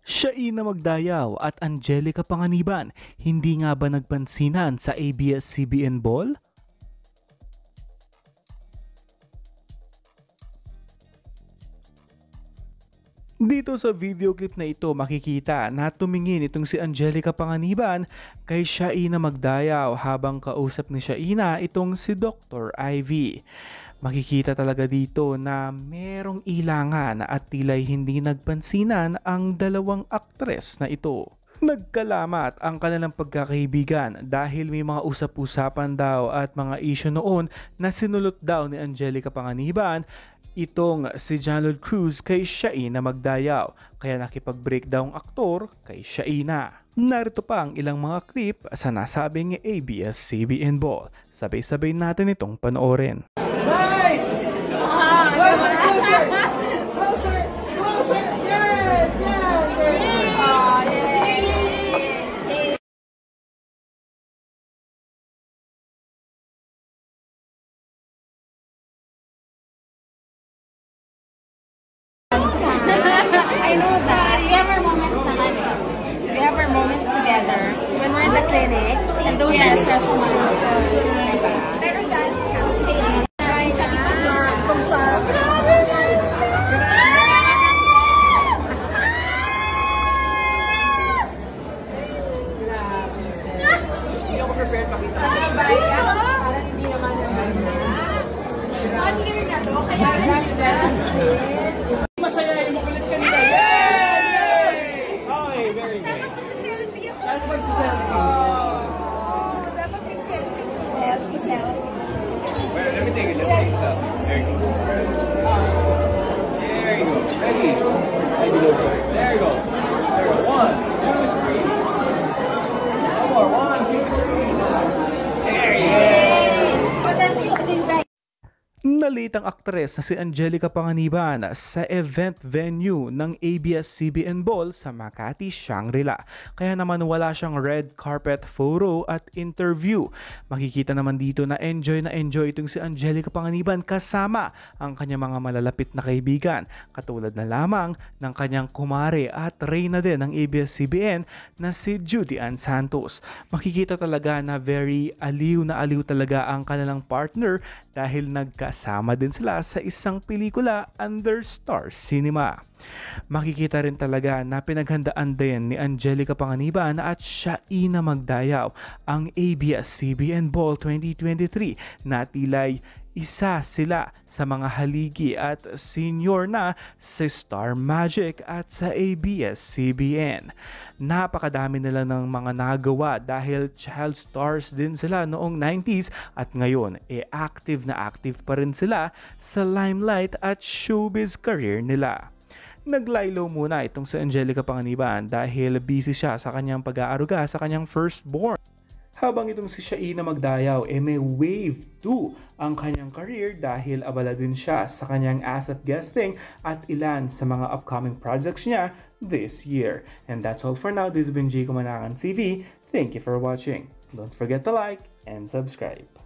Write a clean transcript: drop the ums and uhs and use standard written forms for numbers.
Shaina Magdayaw at Angelica Panganiban, hindi nga ba nagpansinan sa ABS-CBN Ball? Dito sa video clip na ito makikita na tumingin itong si Angelica Panganiban kay Shaina Magdayaw habang kausap ni Shaina itong si Dr. Ivy. Makikita talaga dito na merong ilangan at tila'y hindi nagpansinan ang dalawang aktres na ito. Nagkalamat ang kanilang pagkakaibigan dahil may mga usap-usapan daw at mga issue noon na sinulot daw ni Angelica Panganiban itong si John Cruz kay Shaina Magdayaw, kaya nakipag-breakdown aktor kay Shaina. Narito pa ang ilang mga clip sa nasabing ABS-CBN Ball. Sabay-sabay natin itong panoorin. Nice! Closer, closer! Closer, closer! Yeah, yeah! I know that. We have our moments naman. We have our moments together when we're in the clinic, and those are special moments. Pero saan ka? Ay, sabi ko kung sa... Hindi ako prepared pakita. Hindi naman naman. 1 year na to, kaya Masaya yung makulit kanina. Yes! Okay, very good. selfie ako. Tapos magsiselfie. Dapat may selfie. Selfie. Wait, let me take it. There you go. There you go. Ready? Ready, go for it. There you go. There you go. 1, 2, 3. One more. 1, 2, 3. There you go. But then you did right. Nalitang aktres na si Angelica Panganiban sa event venue ng ABS-CBN Ball sa Makati, Shangri-La. Kaya naman wala siyang red carpet photo at interview. Makikita naman dito na enjoy itong si Angelica Panganiban kasama ang kanyang mga malalapit na kaibigan. Katulad na lamang ng kanyang kumare at reyna din ng ABS-CBN na si Judy Ann Santos. Makikita talaga na very aliw talaga ang kanilang partner dahil nagkasama din sila sa isang pelikula under Star Cinema. Makikita rin talaga na pinaghandaan din ni Angelica Panganiban at Shaina Magdayaw ang ABS-CBN Ball 2023 na tila'y isa sila sa mga haligi at senior na sa Star Magic at sa ABS-CBN. Napakadami nila ng mga nagawa dahil child stars din sila noong 90s at ngayon active pa rin sila sa limelight at showbiz career nila. Naglaylo muna itong si Angelica Panganiban dahil busy siya sa kanyang pag-aaruga sa kanyang firstborn. Habang itong si Shaina Magdayaw may wave 2 ang kanyang career dahil abala din siya sa kanyang asset guesting at ilan sa mga upcoming projects niya this year. And that's all for now. This has been Jay Kumanakan TV. Thank you for watching. Don't forget to like and subscribe.